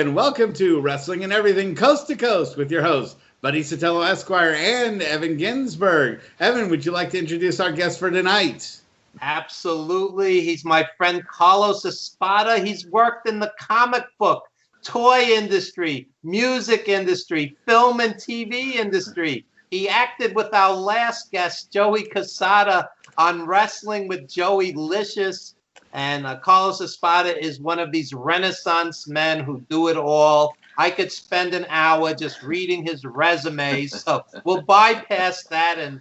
and welcome to Wrestling and Everything Coast to Coast with your hosts, Buddy Sotello Esquire and Evan Ginzburg. Evan, would you like to introduce our guest for tonight? Absolutely. He's my friend Carlos Espada. He's worked in the comic book, toy industry, music industry, film and TV industry. He acted with our last guest, Joey Casada, on Wrestling with Joey Licious. And Carlos Espada is one of these Renaissance men who do it all. I could spend an hour just reading his resume. So we'll bypass that and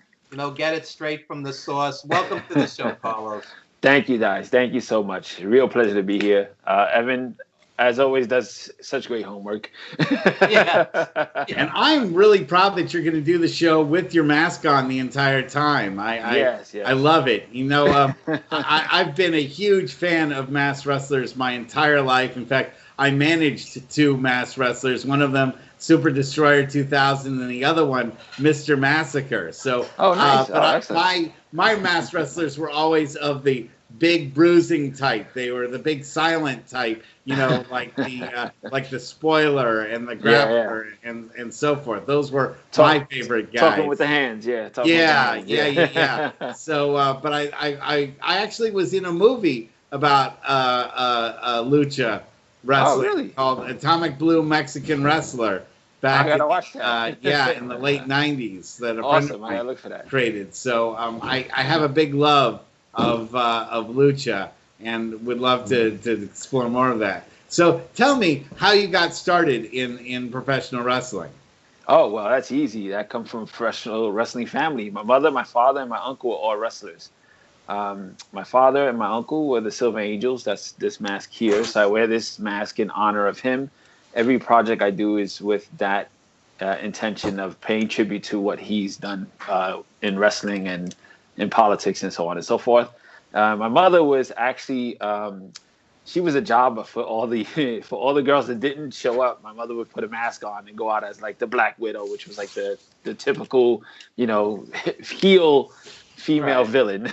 get it straight from the source. Welcome to the show, Carlos. Thank you, guys. Thank you so much. Real pleasure to be here. Evan, as always, does such great homework. Yeah. And I'm really proud that you're going to do the show with your mask on the entire time. Yes. I love it. I've been a huge fan of masked wrestlers my entire life. In fact, I managed two masked wrestlers. One of them, Super Destroyer 2000, and the other one, Mr. Massacre. So, nice. My masked wrestlers were always of the big bruising type. They were the big silent type, like the spoiler and the grappler and so forth. Those were my favorite guys. Talking with the hands, yeah. Yeah. So, but I actually was in a movie about lucha wrestling called Atomic Blue Mexican Wrestler. I gotta watch that. In the late '90s that a awesome. friend of I gotta look for that. created. So I have a big love of lucha and would love to explore more of that. So tell me how you got started in professional wrestling. Oh, well, that's easy. That comes from a professional wrestling family. My mother, my father, and my uncle were all wrestlers. My father and my uncle were the Silver Angels. That's this mask here. So I wear this mask in honor of him. Every project I do is with that intention of paying tribute to what he's done in wrestling and in politics and so on and so forth. My mother was actually she was a jobber for all the girls that didn't show up. My mother would put a mask on and go out as like the Black Widow, which was like the typical heel female villain.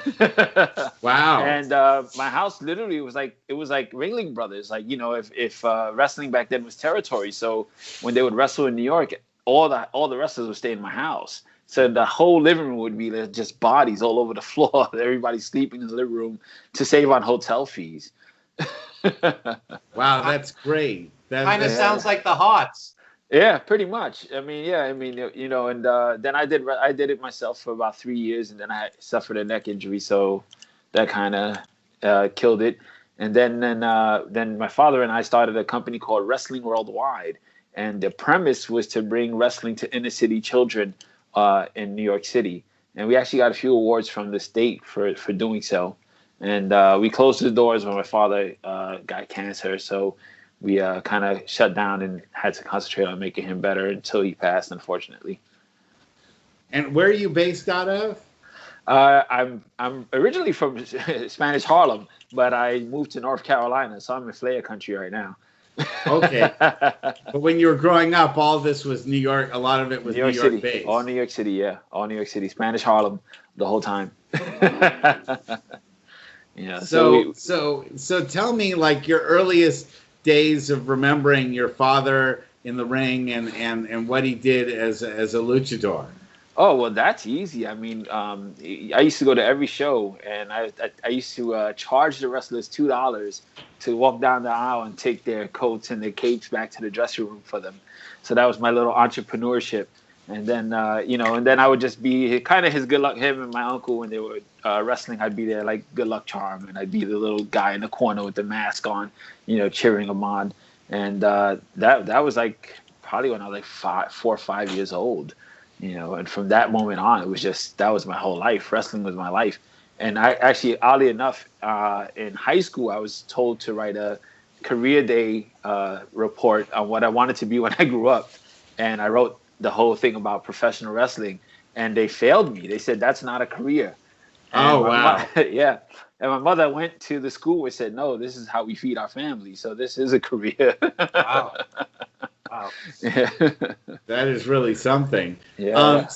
Wow. And my house literally was like Ringling Brothers. Like, if wrestling back then was territory. So when they would wrestle in New York, all the wrestlers would stay in my house. So the whole living room would be just bodies all over the floor. Everybody sleeping in the living room to save on hotel fees. Wow, that's great. Kind of sounds like the Hearts. Yeah, pretty much. And then I did it myself for about 3 years, and then I suffered a neck injury, so that kind of killed it. And then my father and I started a company called Wrestling Worldwide, and the premise was to bring wrestling to inner city children in New York City. And we actually got a few awards from the state for doing so. And we closed the doors when my father got cancer, so we kind of shut down and had to concentrate on making him better until he passed, unfortunately. And where are you based out of? I'm originally from Spanish Harlem, but I moved to North Carolina, so I'm in Flair country right now. Okay. But when you were growing up, all this was New York. A lot of it was New York based. All New York City, yeah. All New York City. Spanish Harlem the whole time. Yeah. So tell me, like, your earliest days of remembering your father in the ring and what he did as a luchador. Oh, well, that's easy. I mean, I used to go to every show, and I used to charge the wrestlers $2 to walk down the aisle and take their coats and their capes back to the dressing room for them. So that was my little entrepreneurship. And then, and then I would just be kind of his good luck, him and my uncle, when they were wrestling. I'd be there like good luck charm, and I'd be the little guy in the corner with the mask on, cheering them on. And that was like probably when I was like 4 or 5 years old, and from that moment on, it was just, that was my whole life. Wrestling was my life. And I actually, oddly enough, in high school, I was told to write a career day report on what I wanted to be when I grew up. And I wrote the whole thing about professional wrestling, and they failed me. They said, that's not a career. And wow. Yeah. And my mother went to the school and said, no, this is how we feed our family. So this is a career. Wow. Yeah. That is really something. Yeah.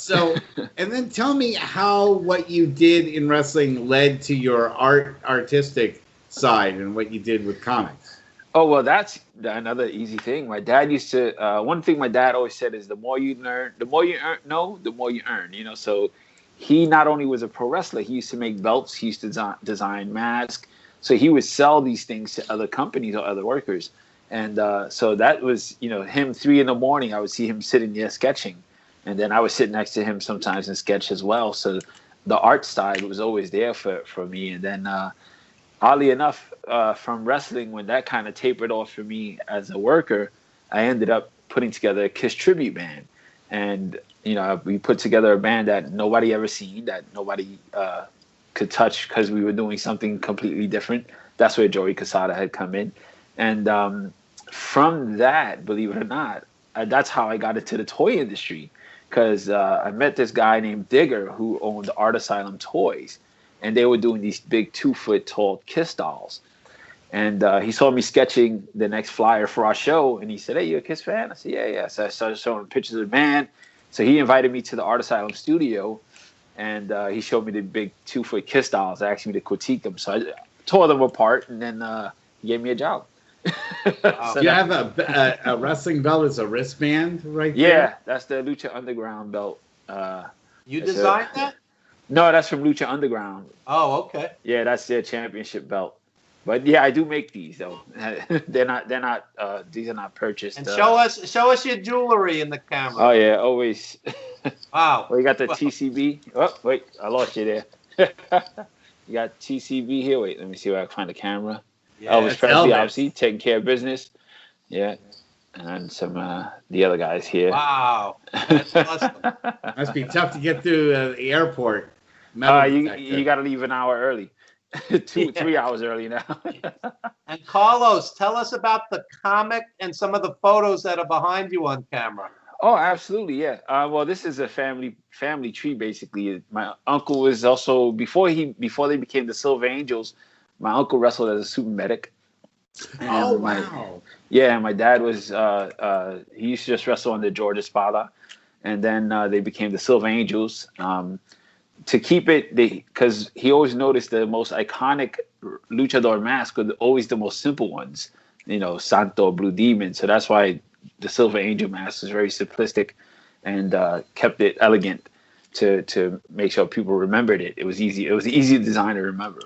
And then tell me how what you did in wrestling led to your artistic side and what you did with comics. Oh, well, that's another easy thing. My dad used to, one thing my dad always said is the more you learn, the more you know, the more you earn, so he not only was a pro wrestler, he used to make belts, he used to design masks. So he would sell these things to other companies or other workers. And so that was, him 3 a.m. I would see him sitting there sketching. And then I would sit next to him sometimes and sketch as well. So the art side was always there for me. And then oddly enough, from wrestling, when that kind of tapered off for me as a worker, I ended up putting together a Kiss tribute band. And, we put together a band that nobody ever seen, that nobody could touch because we were doing something completely different. That's where Joey Casada had come in. And from that, believe it or not, that's how I got into the toy industry. Because I met this guy named Digger who owned Art Asylum Toys. And they were doing these big 2-foot tall Kiss dolls. And he saw me sketching the next flyer for our show. And he said, "Hey, you a Kiss fan?" I said, yeah. So I started showing him pictures of the band. So he invited me to the Art Asylum studio. And he showed me the big 2-foot Kiss dolls. Asked me to critique them. So I tore them apart. And then he gave me a job. So you have a wrestling belt as a wristband right there? Yeah, that's the Lucha Underground belt. You designed that? No, that's from Lucha Underground. Oh, okay. Yeah, that's their championship belt. But yeah, I do make these though. They're not. These are not purchased. And show us your jewelry in the camera. Oh yeah, always. Wow. Well, you got the TCB. Oh wait, I lost you there. You got TCB here. Wait, let me see if I can find the camera. Yeah, Elvis Presley, obviously taking care of business. Yeah, and some the other guys here. Wow, that's awesome. Must be tough to get through the airport. You got to leave an hour early. 3 hours early now. And Carlos, tell us about the comic and some of the photos that are behind you on camera. Oh, absolutely, yeah. Well, this is a family tree basically. My uncle was also before they became the Silver Angels. My uncle wrestled as a super medic. Oh wow! Yeah, my dad was. He used to just wrestle under George Espada, and then they became the Silver Angels. To keep it, because he always noticed the most iconic luchador mask were always the most simple ones. Santo, Blue Demon. So that's why the Silver Angel mask is very simplistic, and kept it elegant to make sure people remembered it. It was easy. It was an easy design to remember.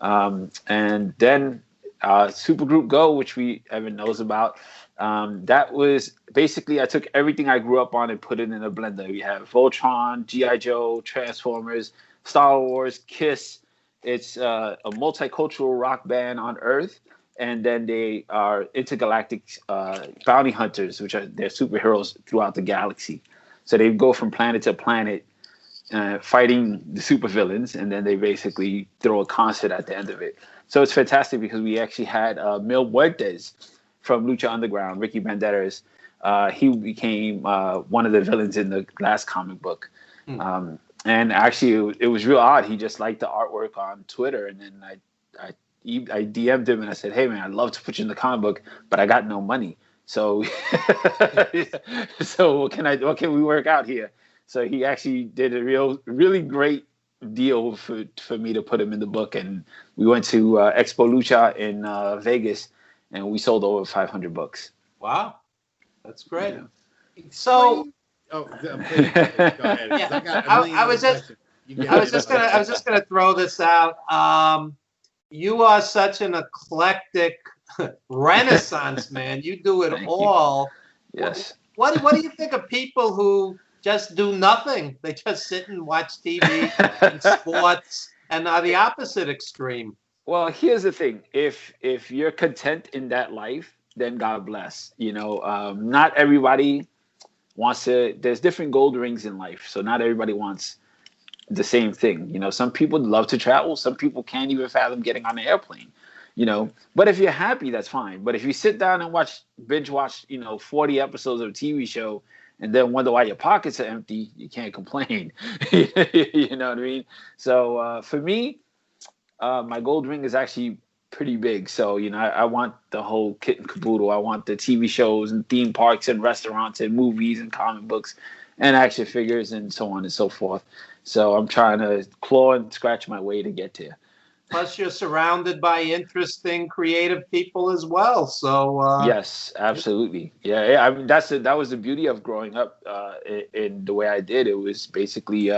And then Supergroup Go, which Evan knows about. That was basically, I took everything I grew up on and put it in a blender. We have Voltron, G.I. Joe, Transformers, Star Wars, Kiss. It's a multicultural rock band on Earth. And then they are intergalactic bounty hunters, which are they're superheroes throughout the galaxy. So they go from planet to planet fighting the supervillains, and then they basically throw a concert at the end of it. So it's fantastic because we actually had Mil Muertes from Lucha Underground, Ricky Banderas. He became one of the villains in the last comic book. And actually, it was real odd. He just liked the artwork on Twitter, and then I DM'd him and I said, "Hey man, I'd love to put you in the comic book, but I got no money. So, so what can we work out here?" So he actually did a really great deal for me to put him in the book, and we went to Expo Lucha in Vegas, and we sold over 500 books. Wow, that's great. Yeah. So, go ahead. Yeah, I was just gonna throw this out. You are such an eclectic Renaissance man. You do it all. Yes. What do you think of people who just do nothing? They just sit and watch TV and sports, and are the opposite extreme. Well, here's the thing: if you're content in that life, then God bless. Not everybody wants to. There's different gold rings in life, so not everybody wants the same thing. Some people love to travel. Some people can't even fathom getting on an airplane. But if you're happy, that's fine. But if you sit down and binge watch, 40 episodes of a TV show and then wonder why your pockets are empty, you can't complain. You know what I mean? So for me, my gold ring is actually pretty big. So, I want the whole kit and caboodle. I want the TV shows and theme parks and restaurants and movies and comic books and action figures and so on and so forth. So I'm trying to claw and scratch my way to get there. Plus, you're surrounded by interesting, creative people as well. So Yes, absolutely. Yeah. I mean, that was the beauty of growing up in the way I did. It was basically,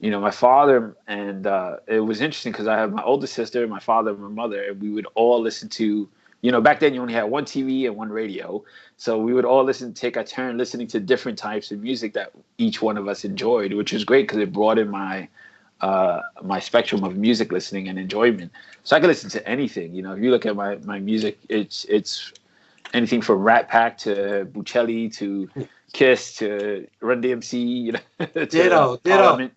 my father, and it was interesting because I have my older sister, my father, and my mother, and we would all listen to. Back then you only had one TV and one radio, so we would all take a turn listening to different types of music that each one of us enjoyed, which was great because it broadened my spectrum of music listening and enjoyment. So I could listen to anything. If you look at my music, it's anything from Rat Pack to Buccelli to Kiss to Run DMC, to ditto. Parliament.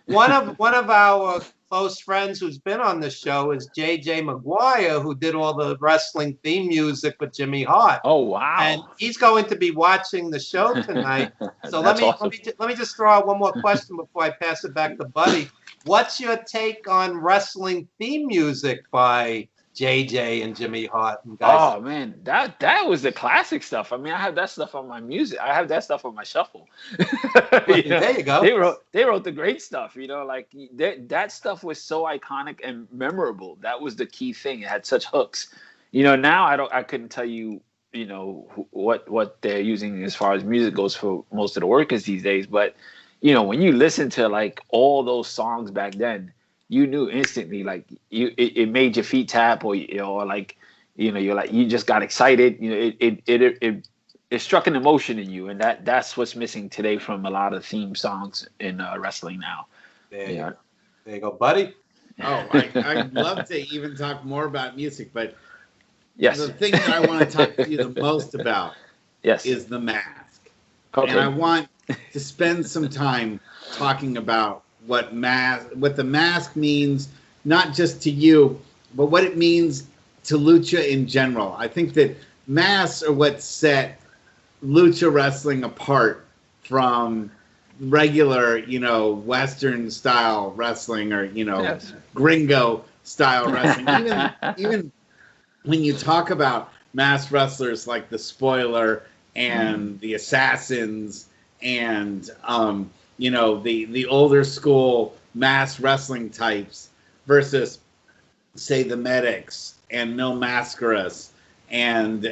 One of our close friends who's been on the show is JJ McGuire, who did all the wrestling theme music with Jimmy Hart. Oh wow! And he's going to be watching the show tonight. So let me just throw out one more question before I pass it back to Buddy. What's your take on wrestling theme music by JJ and Jimmy Hart and guys? Oh man, that was the classic stuff. I mean, I have that stuff on my music. I have that stuff on my shuffle. There you go. They wrote the great stuff. Like that stuff was so iconic and memorable. That was the key thing. It had such hooks. Now I couldn't tell you what they're using as far as music goes for most of the workers these days. But when you listen to like all those songs back then, you knew instantly, like it made your feet tap, or you're like you just got excited. It struck an emotion in you, and that's what's missing today from a lot of theme songs in wrestling now. There you go, Buddy. Oh, I'd love to even talk more about music, but yes, the thing that I want to talk to you the most about is the mask. Okay. And I want to spend some time talking about what the mask means, not just to you, but what it means to lucha in general. I think that masks are what set lucha wrestling apart from regular, Western style wrestling, or yes, gringo style wrestling. Even when you talk about masked wrestlers like the Spoiler and the Assassins and the older school masked wrestling types versus, say, the Medics and No Mascaras and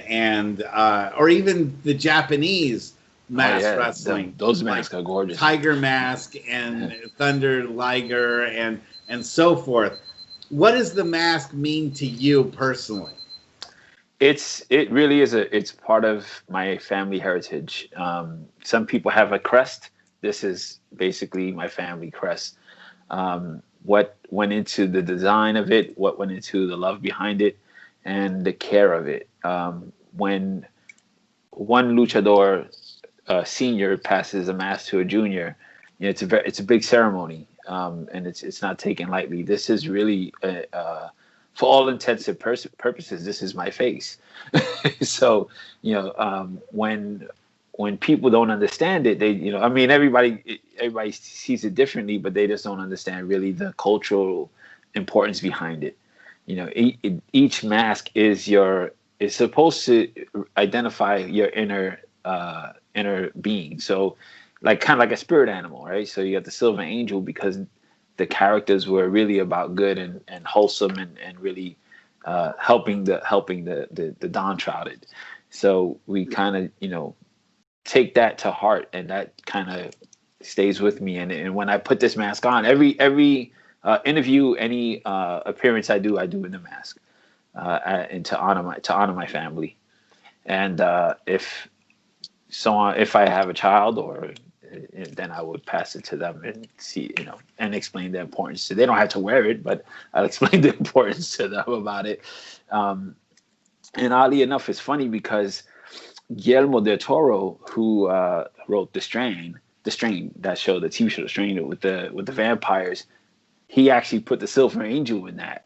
or even the Japanese masked wrestling. Those masks are gorgeous. Tiger Mask and Thunder Liger and so forth. What does the mask mean to you personally? It really is it's part of my family heritage. Some people have a crest. This is basically my family crest. What went into the design of it, what went into the love behind it, and the care of it. When one luchador senior passes a mask to a junior, it's a big ceremony, and it's not taken lightly. This is really for all intents and purposes, this is my face. So when people don't understand it, they everybody sees it differently, but they just don't understand really the cultural importance behind it. Each mask is supposed to identify your inner being. So kind of like a spirit animal, right? So you got the Silver Angel because the characters were really about good and wholesome and really helping the downtrodden. So we kind of take that to heart, and that kind of stays with me. And when I put this mask on, every interview, any appearance I do in the mask, and to honor my family. And if I have a child, or then I would pass it to them and see, and explain the importance. So they don't have to wear it, but I'll explain the importance to them about it. And oddly enough, it's funny because Guillermo del Toro, who wrote The Strain, that show, the TV show The Strain with the vampires, he actually put the Silver Angel in that.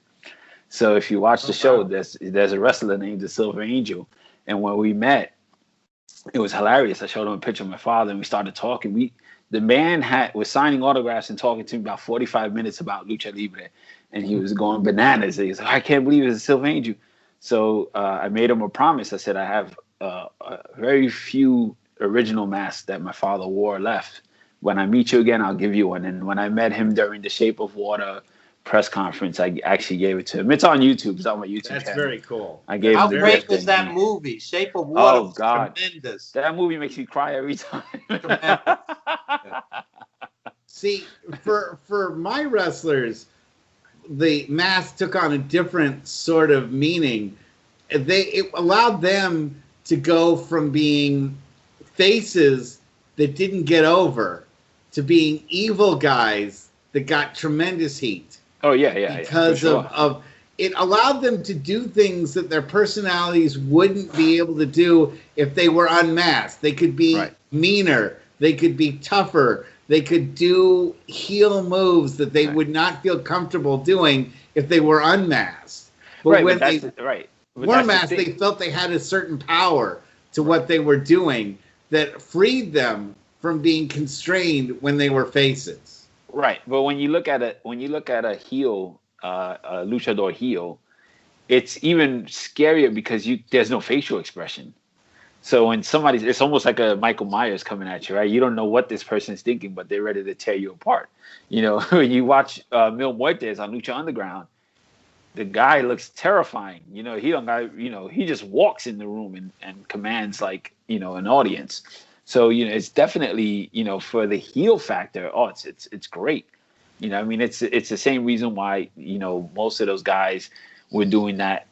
So if you watch the show, there's a wrestler named the Silver Angel, and when we met, it was hilarious. I showed him a picture of my father, and we started talking. The man was signing autographs and talking to me about 45 minutes about lucha libre, and he was going bananas. He was like, "I can't believe it's a Silver Angel." So I made him a promise. I said, I have very few original masks that my father wore left. When I meet you again, I'll give you one. And when I met him during the Shape of Water press conference, I actually gave it to him. It's on YouTube. It's on my YouTube That's channel. very cool. I gave How him the great gift. was that movie? Shape of Water was tremendous. That movie makes me cry every time. Tremendous. Yeah. See, for my wrestlers, the mask took on a different sort of meaning. It allowed them to go from being faces that didn't get over to being evil guys that got tremendous heat. Oh yeah. Because of it allowed them to do things that their personalities wouldn't be able to do if they were unmasked. They could be meaner. They could be tougher. They could do heel moves that they would not feel comfortable doing if they were unmasked. But when they were masked, they felt they had a certain power to what they were doing that freed them from being constrained when they were faces. Right, but when you look at a heel, a luchador heel, it's even scarier because there's no facial expression. So when it's almost like a Michael Myers coming at you, right? You don't know what this person's thinking, but they're ready to tear you apart. You know, when you watch Mil Muertes on Lucha Underground, the guy looks terrifying. You know, he just walks in the room and commands like, you know, an audience. So, you know, it's definitely, you know, for the heel factor, it's great. You know, I mean, it's the same reason why, you know, most of those guys were doing that,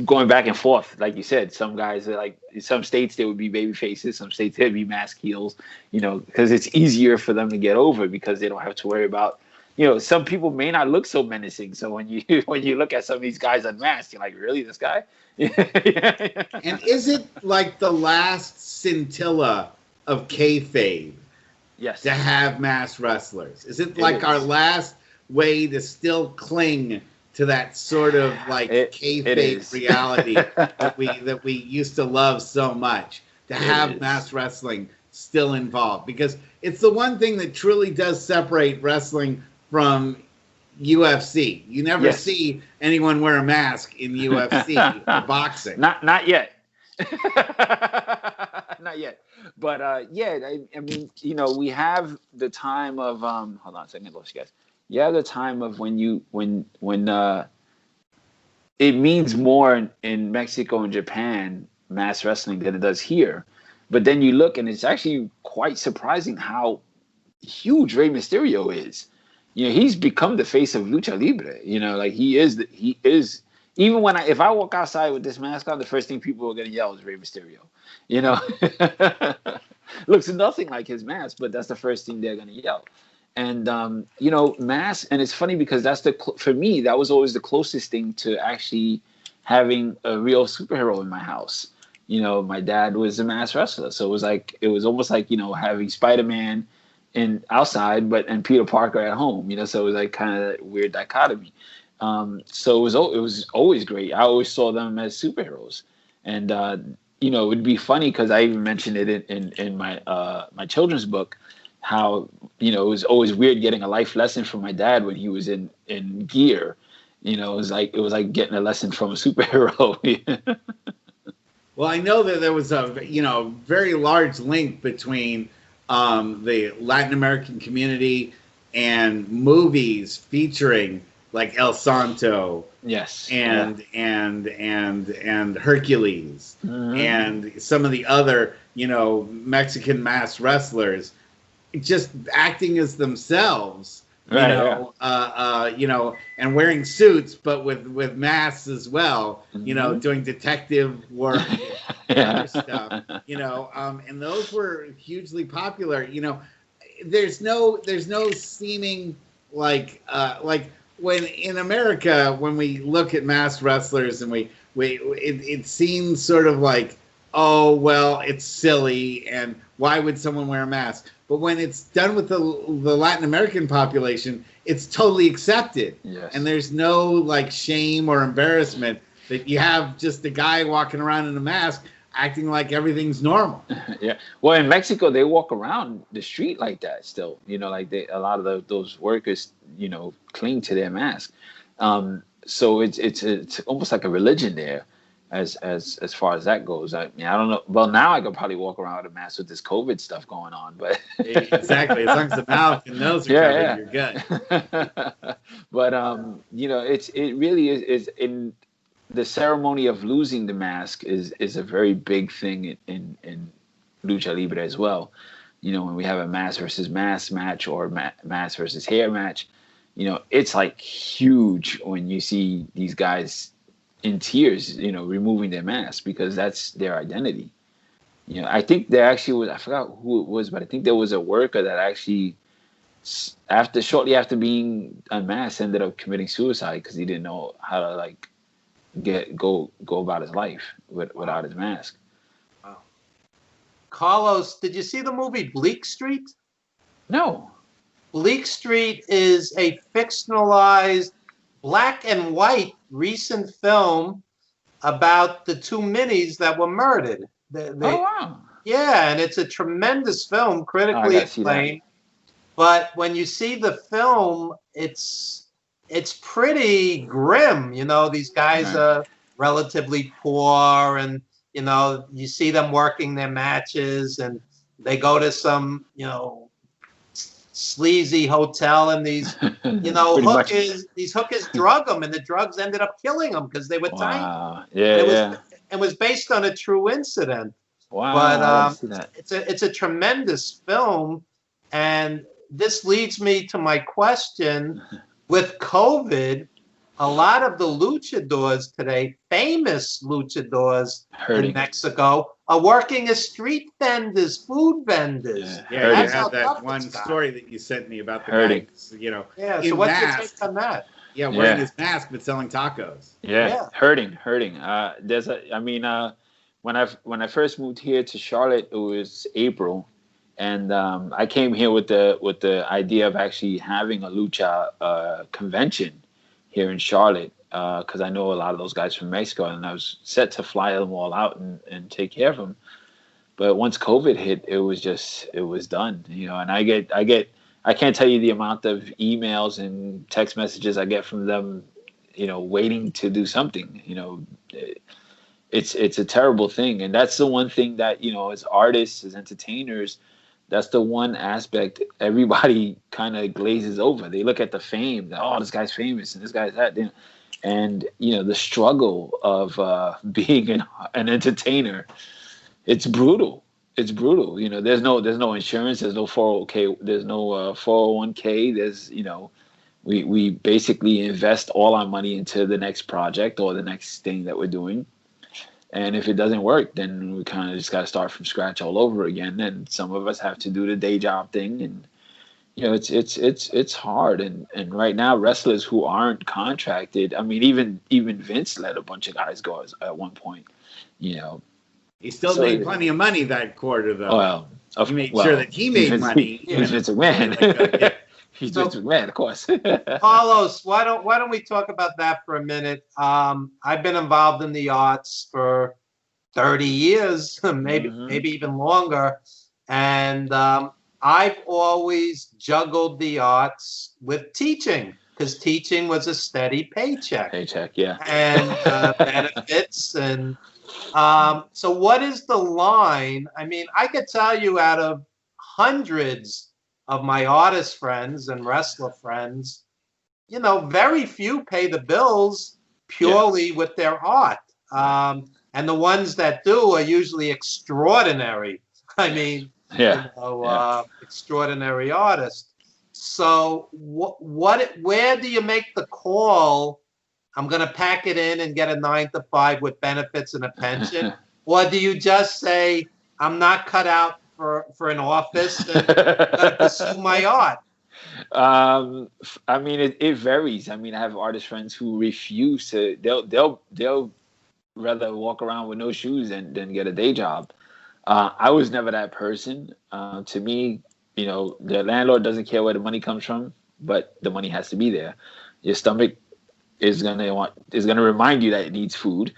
going back and forth. Like you said, some guys are like, in some states they would be baby faces, some states they'd be mask heels, you know, because it's easier for them to get over because they don't have to worry about, you know, some people may not look so menacing. So when you look at some of these guys unmasked, you're like, really, this guy? And is it like the last scintilla of kayfabe? Yes. To have masked wrestlers? Is it like our last way to still cling to that sort of like kayfabe reality that we used to love so much? To have masked wrestling still involved, because it's the one thing that truly does separate wrestling from UFC. You never see anyone wear a mask in UFC or boxing. Not yet. Not yet. But I mean, you know, we have the time of hold on a second, I lost you guys. You have the time of when it means more in Mexico and Japan, mass wrestling, than it does here. But then you look and it's actually quite surprising how huge Rey Mysterio is. You know, he's become the face of lucha libre. You know, like he is. Even if I walk outside with this mask on, the first thing people are gonna yell is Rey Mysterio. You know, looks nothing like his mask, but that's the first thing they're gonna yell. And you know, mask. And it's funny because for me that was always the closest thing to actually having a real superhero in my house. You know, my dad was a masked wrestler, so it was almost like, you know, having Spider-Man outside, and Peter Parker at home. You know, so it was like kind of that weird dichotomy. So it was always great. I always saw them as superheroes, and you know, it would be funny because I even mentioned it in my my children's book, how, you know, it was always weird getting a life lesson from my dad when he was in gear. You know, it was like getting a lesson from a superhero. Well, I know that there was a, you know, very large link between the Latin American community and movies featuring like El Santo, and Hercules, and some of the other, you know, Mexican masked wrestlers, just acting as themselves. You know, and wearing suits, but with masks as well. You know, doing detective work, other stuff. You know, and those were hugely popular. You know, there's no seeming like when in America, when we look at masked wrestlers and it seems sort of like, oh well, it's silly, and why would someone wear a mask? But when it's done with the Latin American population, it's totally accepted. Yes. And there's no like shame or embarrassment that you have just a guy walking around in a mask acting like everything's normal. Yeah. Well, in Mexico, they walk around the street like that still. You know, like a lot of those workers, you know, cling to their mask. So it's almost like a religion there. as far as that goes. I mean, I don't know. Well, now I could probably walk around with a mask with this COVID stuff going on, but exactly, as long as the mouth and nose are covered, you're good. But it really is in the ceremony of losing the mask is a very big thing in lucha libre as well. When we have a mask versus mask match or mask versus hair match, it's like huge when you see these guys in tears, removing their mask, because that's their identity. I think there actually was, I forgot who it was, but I think there was a worker that actually shortly after being unmasked ended up committing suicide because he didn't know how to go about his life without his mask. Wow. Carlos, did you see the movie Bleak Street? No. Bleak Street is a fictionalized black and white recent film about the two minis that were murdered. Oh, wow. Yeah, and it's a tremendous film, critically acclaimed. But when you see the film, it's pretty grim. These guys are relatively poor, and you see them working their matches, and they go to some sleazy hotel, and these hookers drug them, and the drugs ended up killing them because they were tiny. Yeah, it was based on a true incident. Wow. But it's a tremendous film, and this leads me to my question. With COVID, a lot of the luchadors today, famous luchadors in Mexico, are working as street vendors, food vendors. Yeah, you had that one story that you sent me about the guy, Yeah, so what's your take on that? Yeah, wearing his mask but selling tacos. Yeah. Hurting. When I first moved here to Charlotte, it was April, and I came here with the idea of actually having a lucha convention here in Charlotte, because I know a lot of those guys from Mexico, and I was set to fly them all out and take care of them. But once COVID hit, it was done, and I can't tell you the amount of emails and text messages I get from them, waiting to do something. It's a terrible thing. And that's the one thing that, as artists, as entertainers, that's the one aspect everybody kind of glazes over. They look at the fame, that, oh, this guy's famous and this guy's that. And, the struggle of being an entertainer, it's brutal. It's brutal. There's no insurance. There's no 401k. There's no 401k. There's, we basically invest all our money into the next project or the next thing that we're doing. And if it doesn't work, then we kind of just got to start from scratch all over again. And some of us have to do the day job thing, and it's hard. And right now, wrestlers who aren't contracted, I mean, even Vince let a bunch of guys go at one point. He still made plenty of money that quarter, though. Well, he made sure that he made money. He's Vince McMahon. He's Vince McMahon, of course. Carlos, why don't we talk about that for a minute? I've been involved in the arts for 30 years, maybe even longer, and I've always juggled the arts with teaching, because teaching was a steady paycheck. Yeah. And benefits, and so what is the line? I mean, I could tell you out of hundreds of my artist friends and wrestler friends, very few pay the bills purely with their art. And the ones that do are usually extraordinary. I mean, extraordinary artists. So where do you make the call? I'm going to pack it in and get a 9 to 5 with benefits and a pension. Or do you just say, I'm not cut out for an office and gotta pursue my art? I mean, it varies. I mean, I have artist friends who refuse to. They'll rather walk around with no shoes than get a day job. I was never that person. To me, the landlord doesn't care where the money comes from, but the money has to be there. Your stomach is gonna remind you that it needs food.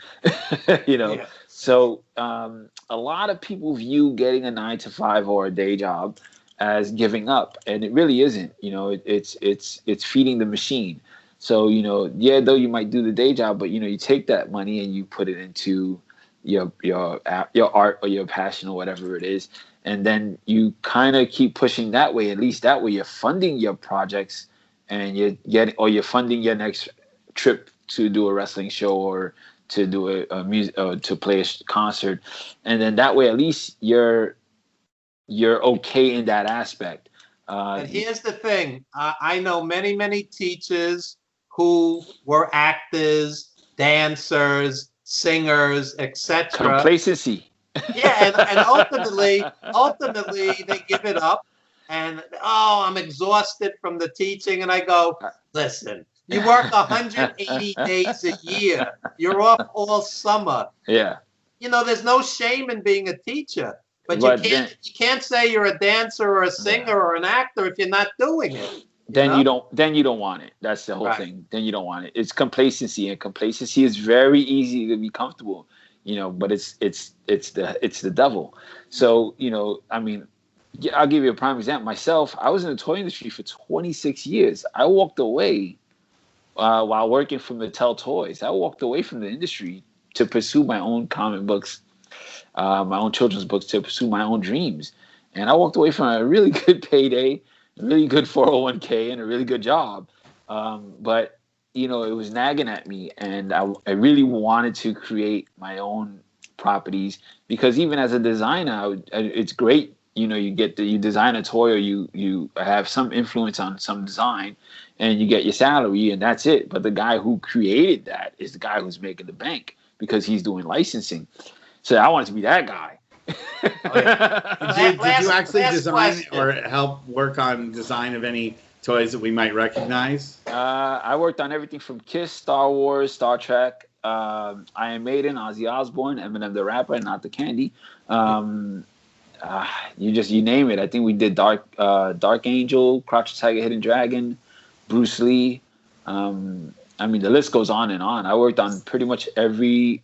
Yeah. So a lot of people view getting a 9 to 5 or a day job as giving up, and it really isn't. It's feeding the machine. So, yeah, though you might do the day job, but you take that money and you put it into your art or your passion or whatever it is, and then you kind of keep pushing that way. At least that way, you're funding your projects, and you're funding your next trip to do a wrestling show or to do a music to play a concert, and then that way, at least you're okay in that aspect. And here's the thing. I know many, many teachers who were actors, dancers, singers, etc. Complacency. Yeah, and ultimately they give it up. And, I'm exhausted from the teaching. And I go, listen, you work 180 days a year. You're off all summer. Yeah. There's no shame in being a teacher. But you can't say you're a dancer or a singer or an actor if you're not doing it. You don't want it. That's the whole thing. Then you don't want it. It's complacency, and complacency is very easy to be comfortable, but it's the devil. So, I mean, I'll give you a prime example. Myself, I was in the toy industry for 26 years. I walked away while working for Mattel Toys. I walked away from the industry to pursue my own comic books, my own children's books, to pursue my own dreams. And I walked away from a really good payday, a really good 401k, and a really good job. But, it was nagging at me. And I really wanted to create my own properties, because even as a designer, it's great. You design a toy, or you have some influence on some design, and you get your salary, and that's it. But the guy who created that is the guy who's making the bank, because he's doing licensing. So I wanted to be that guy. Did you actually design or help work on design of any toys that we might recognize? I worked on everything from Kiss, Star Wars, Star Trek, Iron Maiden, Ozzy Osbourne, Eminem the Rapper, Not the Candy. You name it. I think we did Dark Angel, Crouch the Tiger, Hidden Dragon, Bruce Lee. I mean, the list goes on and on. I worked on pretty much every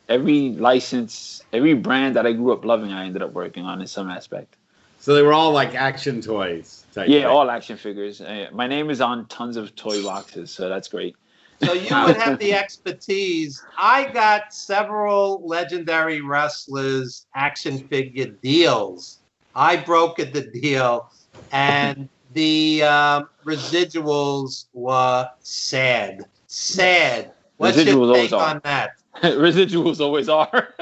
license, every brand that I grew up loving, I ended up working on in some aspect. So they were all like action toys type thing. All action figures. My name is on tons of toy boxes, so that's great. So you would have the expertise. I got several legendary wrestlers action figure deals. I brokered the deal, and the residuals were sad. What's your take on that? Residuals always are.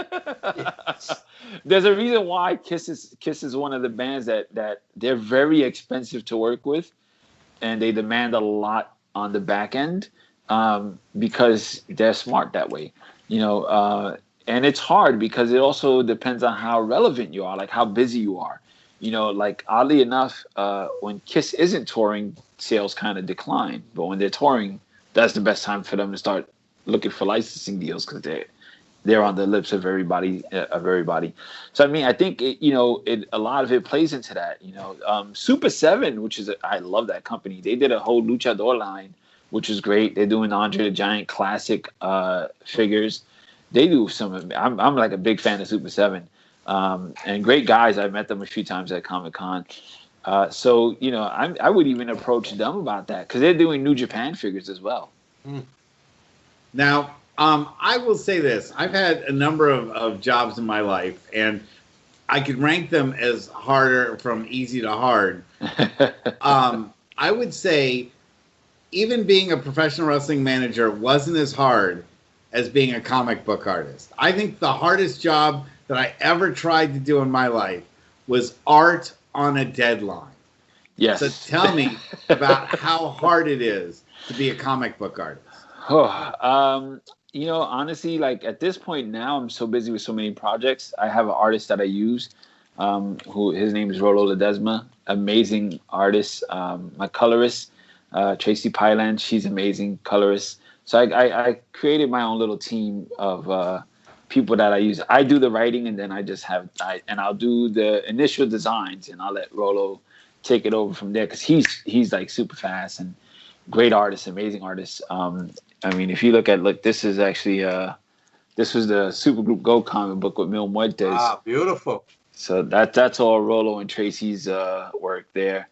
There's a reason why Kiss is one of the bands that they're very expensive to work with, and they demand a lot on the back end, because they're smart that way, and it's hard because it also depends on how relevant you are, like how busy you are. Like oddly enough, when Kiss isn't touring, sales kind of decline, but when they're touring, that's the best time for them to start looking for licensing deals, because they're on the lips of everybody. So I mean, I think a lot of it plays into that. Super 7, which is I love that company. They did a whole luchador line, which is great. They're doing Andre the Giant classic figures. They do some. I'm like a big fan of Super 7, and great guys. I've met them a few times at Comic-Con. So I would even approach them about that, because they're doing New Japan figures as well. Now, I will say this. I've had a number of jobs in my life, and I could rank them as harder from easy to hard. I would say even being a professional wrestling manager wasn't as hard as being a comic book artist. I think the hardest job that I ever tried to do in my life was art on a deadline. Yes. So tell me about how hard it is to be a comic book artist. Honestly, like at this point now, I'm so busy with so many projects. I have an artist that I use, who his name is Rollo Ledesma, amazing artist. My colorist, Tracy Pyland, she's amazing colorist. So I created my own little team of people that I use. I do the writing, and then I'll do the initial designs, and I'll let Rollo take it over from there, because he's like super fast and great artist, amazing artist. I mean, if you look, this is actually this was the Supergroup Go comic book with Mil Muertes. Ah, beautiful. So that's all Rollo and Tracy's work there.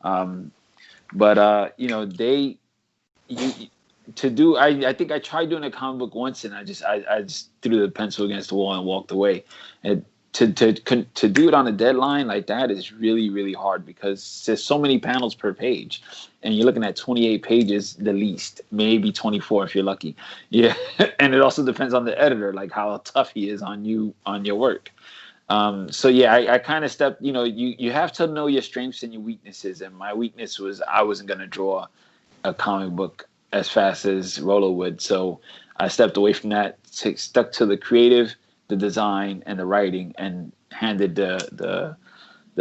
But I think I tried doing a comic book once, and I just threw the pencil against the wall and walked away. And to do it on a deadline like that is really, really hard, because there's so many panels per page, and you're looking at 28 pages the least, maybe 24 if you're lucky. Yeah, and it also depends on the editor, like how tough he is on your work. So yeah, I kind of stepped. You have to know your strengths and your weaknesses, and my weakness was I wasn't gonna draw a comic book as fast as Rolo would, so I stepped away from that, stuck to the creative, the design, and the writing, and handed the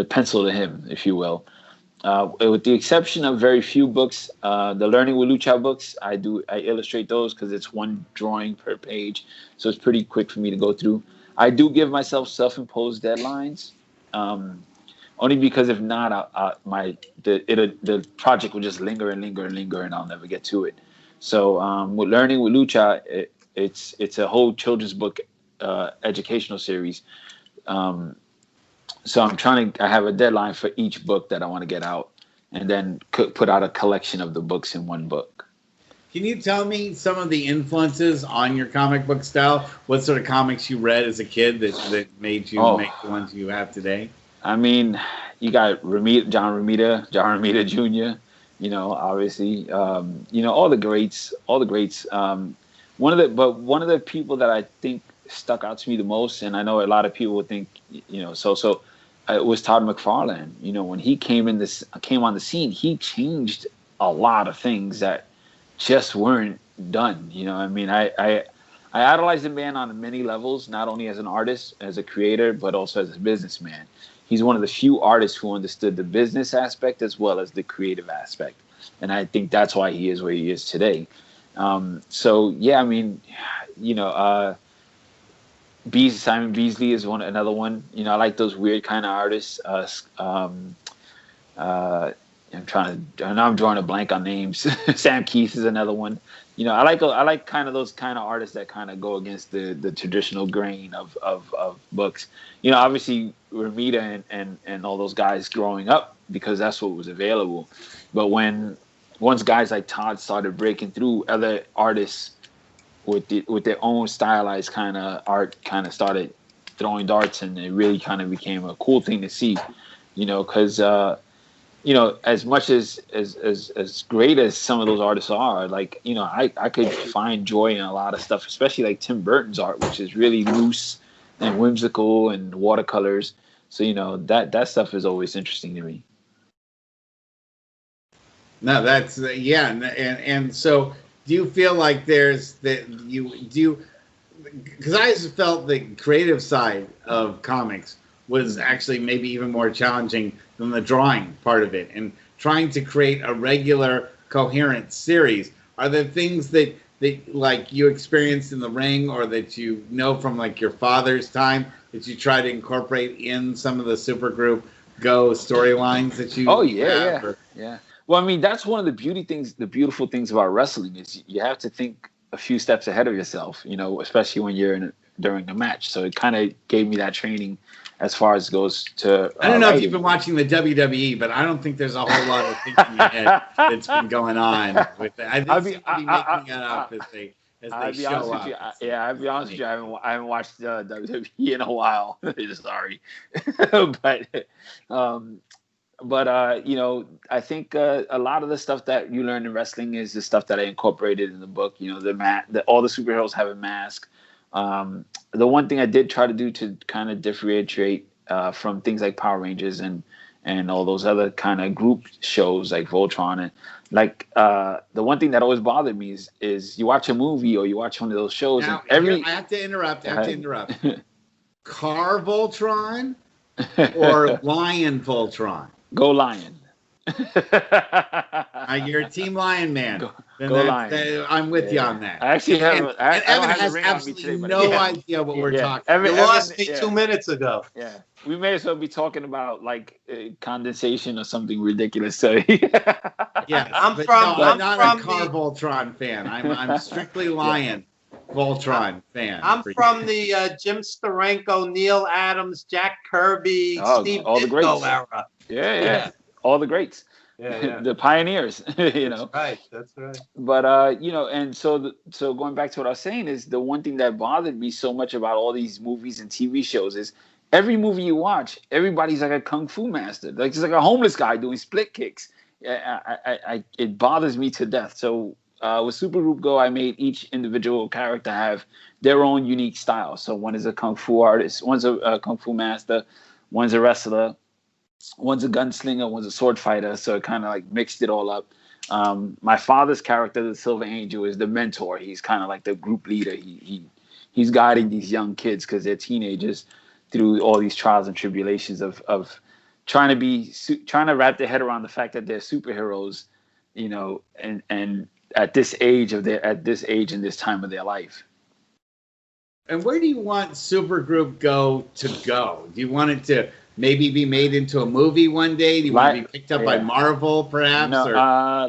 pencil to him, if you will. With the exception of very few books, the Learning with Lucha books, I illustrate those because it's one drawing per page, so it's pretty quick for me to go through. I do give myself self-imposed deadlines, only because if not, the project will just linger and linger and linger, and I'll never get to it. So with Learning with Lucha, it's a whole children's book educational series. So I have a deadline for each book that I want to get out, and then put out a collection of the books in one book. Can you tell me some of the influences on your comic book style? What sort of comics you read as a kid that made you make the ones you have today? I mean, you got John Romita Jr., obviously, all the greats. One of the people that I think stuck out to me the most, and I know a lot of people would think, it was Todd McFarlane. When he came on the scene, he changed a lot of things that just weren't done. I idolize the man on many levels, not only as an artist, as a creator, but also as a businessman. He's one of the few artists who understood the business aspect as well as the creative aspect, and I think that's why he is where he is today. Simon Beasley is another one. I like those weird kind of artists. I'm drawing a blank on names. Sam Keith is another one. I like kind of those kind of artists that kind of go against the traditional grain of books. Obviously Ramita and all those guys growing up, because that's what was available. But once guys like Todd started breaking through, other artists with their own stylized kind of art kind of started throwing darts, and it really kind of became a cool thing to see. Because as much as great as some of those artists are, like, I could find joy in a lot of stuff, especially like Tim Burton's art, which is really loose and whimsical and watercolors. So, that stuff is always interesting to me. No, that's and so do you feel like because I just felt the creative side of comics was actually maybe even more challenging than the drawing part of it, and trying to create a regular, coherent series. Are there things that like you experienced in the ring, or that from like your father's time, that you try to incorporate in some of the Supergroup Go storylines that you? Oh yeah, yeah. Well, I mean, that's one of the beautiful things about wrestling is you have to think a few steps ahead of yourself, especially when you're during a match. So it kind of gave me that training as far as goes to. I don't know if you've been watching the WWE, but I don't think there's a whole lot of thinking ahead that's been going on with that. I think somebody making it up as they show up. I'll be honest with you. I haven't watched WWE in a while. Sorry, but I think a lot of the stuff that you learn in wrestling is the stuff that I incorporated in the book. All the superheroes have a mask. The one thing I did try to do to kind of differentiate from things like Power Rangers and all those other kind of group shows like Voltron, and like the one thing that always bothered me is you watch a movie or you watch one of those shows. Now, and I have to interrupt. Car Voltron or Lion Voltron? Go Lion. You're a Team Lion man. Go Lion. I'm with you on that. I actually have. Evan has absolutely no idea what we're talking about. You lost me 2 minutes ago. Yeah, we may as well be talking about like condensation or something ridiculous. So yeah, I'm not a Car Voltron fan. I'm strictly Lion Voltron fan. I'm from the Jim Steranko, Neil Adams, Jack Kirby, Steve Ditko era. Yeah. All the greats. Yeah. the pioneers, you know. That's right. But you know, and so going back to what I was saying is the one thing that bothered me so much about all these movies and TV shows is every movie you watch, everybody's like a kung fu master, like it's like a homeless guy doing split kicks. It bothers me to death. So with Supergroup Go, I made each individual character have their own unique style. So one is a kung fu artist, one's a kung fu master, one's a wrestler, one's a gunslinger, one's a sword fighter. So it kind of like mixed it all up. My father's character, the Silver Angel, is the mentor. He's kind of like the group leader. He's guiding these young kids because they're teenagers through all these trials and tribulations of trying to wrap their head around the fact that they're superheroes, you know, and at this age and this time of their life. And where do you want Supergroup Go to go? Do you want it to maybe be made into a movie one day? Do you want it to be picked up by Marvel, perhaps? No,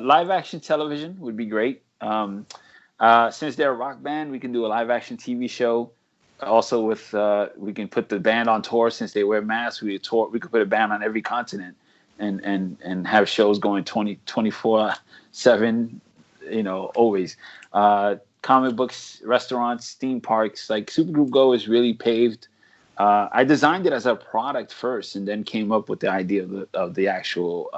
live action television would be great. Since they're a rock band, we can do a live action TV show. Also, with we can put the band on tour since they wear masks. We could put a band on every continent and have shows going 24/7. You know, always. Comic books, restaurants, theme parks. Like Supergroup Go is really paved. I designed it as a product first, and then came up with the idea of the actual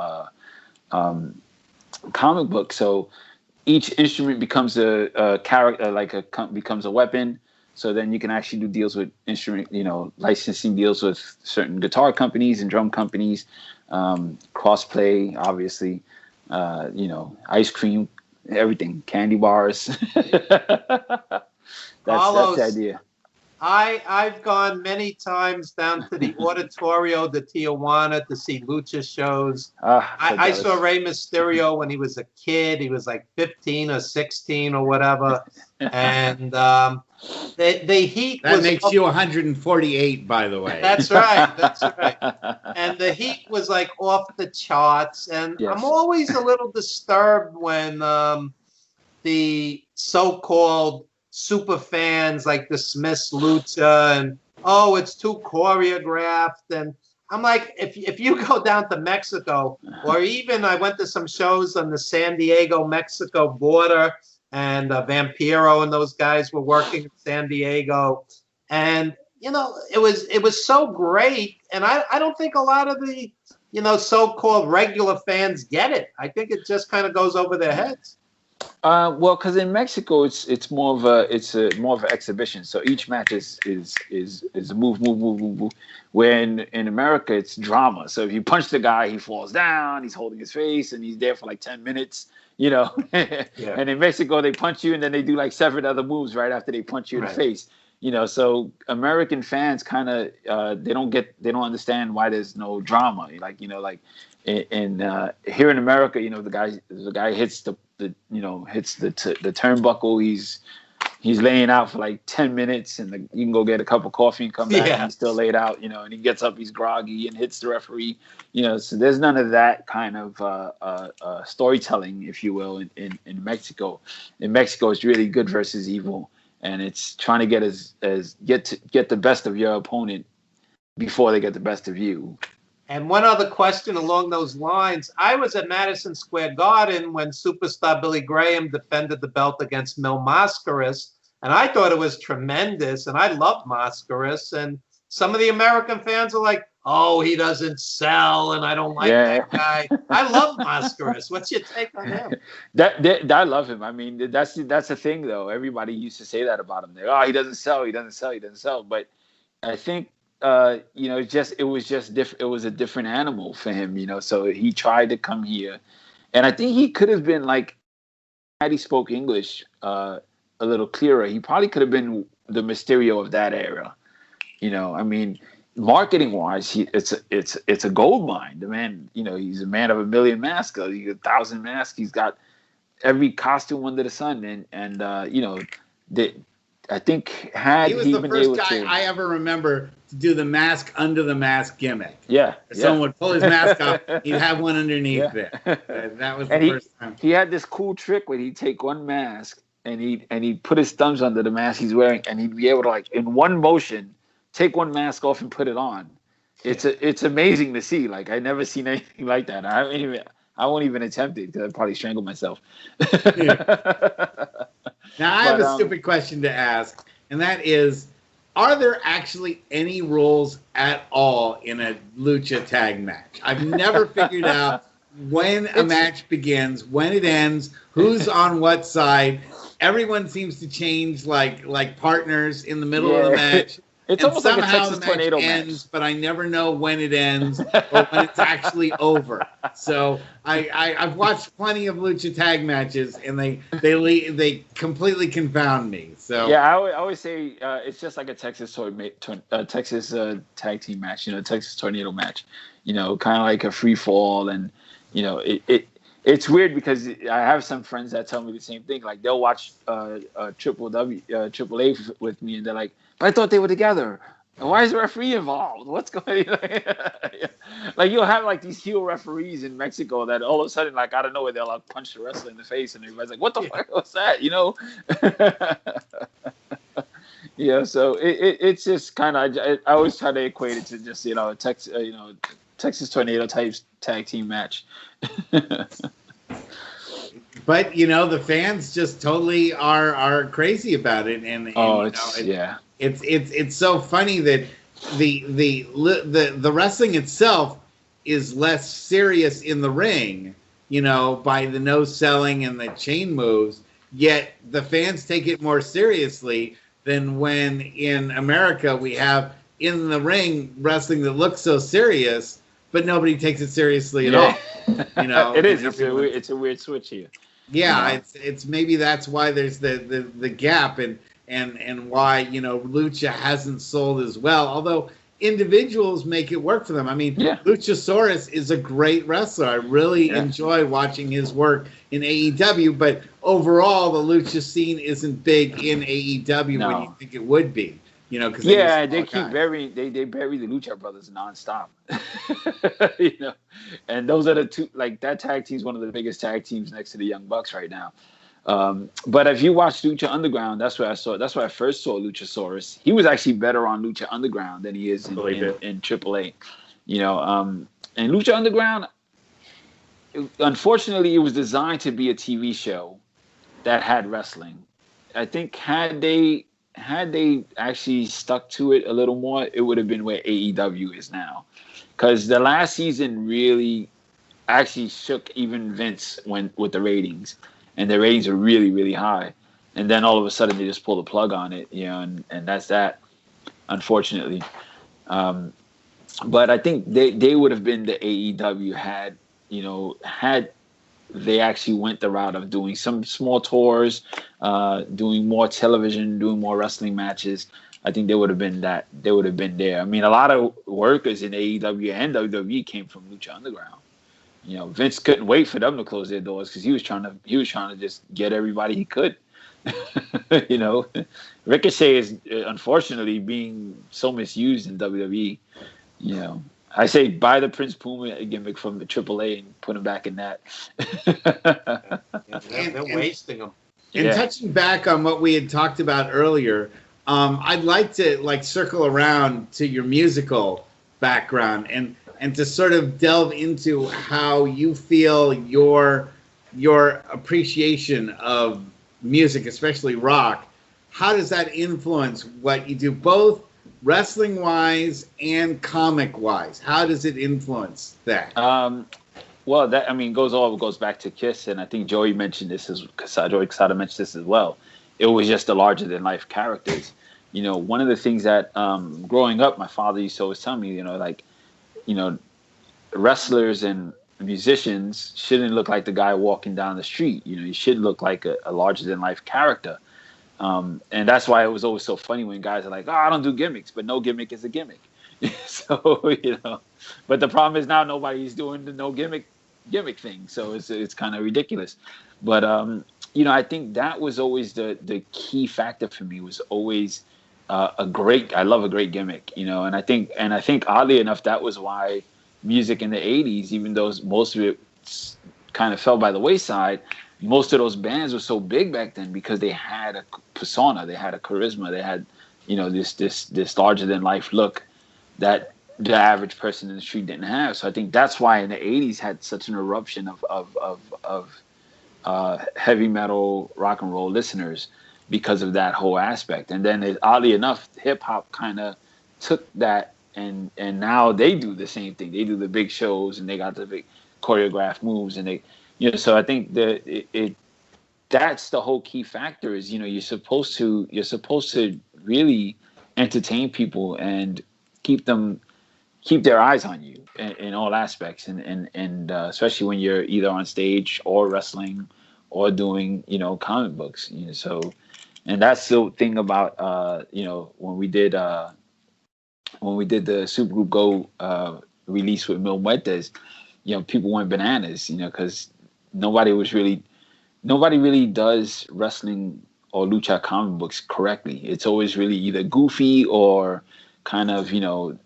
comic book. So each instrument becomes a character, becomes a weapon. So then you can actually do deals with licensing deals with certain guitar companies and drum companies, crossplay, obviously, ice cream, everything, candy bars. That's the idea. I've gone many times down to the Auditorio de Tijuana to see lucha shows. I saw Rey Mysterio when he was a kid. He was like 15 or 16 or whatever. And the heat that makes you 148, by the way. That's right. That's right. And the heat was like off the charts. And yes. I'm always a little disturbed when the so-called super fans like dismiss lucha and it's too choreographed. And I'm like, if you go down to Mexico, or even I went to some shows on the San Diego Mexico border, and Vampiro and those guys were working in San Diego, and it was so great. And I don't think a lot of the so-called regular fans get it. I think it just kind of goes over their heads. Well, because in Mexico it's more of an exhibition. So each match is a move. Where in America it's drama. So if you punch the guy, he falls down, he's holding his face, and he's there for like 10 minutes. Yeah. And in Mexico they punch you, and then they do like 7 other moves right after they punch you in the face. So American fans kind of they don't understand why there's no drama. Here in America, the guy hits the turnbuckle. He's laying out for like 10 minutes, and you can go get a cup of coffee and come back, and he's still laid out. And he gets up, he's groggy, and hits the referee. So there's none of that kind of storytelling, if you will, in Mexico. In Mexico, it's really good versus evil, and it's trying to get the best of your opponent before they get the best of you. And one other question along those lines. I was at Madison Square Garden when superstar Billy Graham defended the belt against Mil Mascaras, and I thought it was tremendous, and I loved Mascaras. And some of the American fans are like, oh, he doesn't sell, and I don't like that guy. I love Mascaras. What's your take on him? I love him. I mean, that's the thing, though. Everybody used to say that about him. He doesn't sell. But I think, it was just different. It was a different animal for him, so he tried to come here. And I think he could have been like, had he spoke English a little clearer, he probably could have been the Mysterio of that era. I mean, marketing wise, it's a gold mine. The man, he's a man of a million masks. He's 1,000 masks. He's got every costume under the sun. And I think he was the first guy I ever remember to do the mask under the mask gimmick. Yeah. If someone would pull his mask off, he'd have one underneath it. That was the first time. He had this cool trick where he'd take one mask and he'd put his thumbs under the mask he's wearing, and he'd be able to, like, in one motion, take one mask off and put it on. It's amazing to see. Like, I never seen anything like that. I I won't even attempt it because I'd probably strangle myself. Now, I have a stupid question to ask, and that is, are there actually any rules at all in a lucha tag match? I've never figured out when a match begins, when it ends, who's on what side. Everyone seems to change like partners in the middle of the match. It's almost like a Texas tornado ends, but I never know when it ends or when it's actually over. So I've watched plenty of lucha tag matches, and they completely confound me. So yeah, I always say it's just like a Texas tag team match. Texas tornado match. Kind of like a free fall, and it's weird because I have some friends that tell me the same thing. Like they'll watch Triple A with me, and they're like, "But I thought they were together. Why is the referee involved? What's going on?" Like you'll have like these heel referees in Mexico that all of a sudden, like out of nowhere, they'll like punch the wrestler in the face, and everybody's like, "What the fuck was that?" So it's just kind of I always try to equate it to just Texas tornado type tag team match. But the fans just totally are crazy about it, and it's so funny that the wrestling itself is less serious in the ring, by the no selling and the chain moves. Yet the fans take it more seriously than when in America we have in the ring wrestling that looks so serious, but nobody takes it seriously at all. It is. It's a weird switch here. Yeah, it's maybe that's why there's the gap and why lucha hasn't sold as well. Although individuals make it work for them. I mean, Luchasaurus is a great wrestler. I really enjoy watching his work in AEW. But overall, the lucha scene isn't big in AEW when you think it would be. Because they keep burying they bury the Lucha Brothers nonstop. And those are the two. Like that tag team is one of the biggest tag teams next to the Young Bucks right now. But if you watch Lucha Underground, that's where I first saw Luchasaurus. He was actually better on Lucha Underground than he is in AAA. And Lucha Underground, unfortunately, it was designed to be a TV show that had wrestling. I think had they actually stuck to it a little more, it would have been where AEW is now. Because the last season really actually shook even Vince with the ratings. And the ratings are really, really high. And then all of a sudden they just pull the plug on it, and that's that, unfortunately. But I think they would have been the AEW had they actually went the route of doing some small tours, doing more television, doing more wrestling matches. I think they would have been that. They would have been there. I mean, a lot of workers in AEW and WWE came from Lucha Underground. Vince couldn't wait for them to close their doors because he was trying to just get everybody he could. Ricochet is unfortunately being so misused in WWE. I say buy the Prince Puma gimmick from the AAA and put him back in that. They're wasting him. And touching back on what we had talked about earlier, I'd like to circle around to your musical background and to sort of delve into how you feel your appreciation of music, especially rock. How does that influence what you do, both wrestling-wise and comic-wise? How does it influence that? Well, that goes back to Kiss, and I think Joey mentioned this Joey Quesada mentioned this as well. It was just the larger-than-life characters. One of the things that growing up, my father used to always tell me, wrestlers and musicians shouldn't look like the guy walking down the street. You should look like a larger-than-life character. And that's why it was always so funny when guys are like, "Oh, I don't do gimmicks," but no gimmick is a gimmick. So but the problem is now nobody's doing the no gimmick thing, so it's kind of ridiculous. But I think that was always the key factor for me was always I love a great gimmick, and I think oddly enough that was why music in the 80s, even though most of it kind of fell by the wayside, most of those bands were so big back then because they had a persona, they had a charisma, they had this larger than life look that the average person in the street didn't have. So I think that's why in the 80s had such an eruption of heavy metal rock and roll listeners because of that whole aspect. And then oddly enough, hip hop kind of took that and now they do the same thing. They do the big shows and they got the big choreographed moves and they, so I think that that's the whole key factor is, you're supposed to really entertain people and keep their eyes on you in all aspects, and especially when you're either on stage or wrestling or doing comic books. So, and that's the thing about when we did the Supergroup Go release with Mil Muertes, people went bananas, because nobody really does wrestling or lucha comic books correctly. It's always really either goofy or kind of,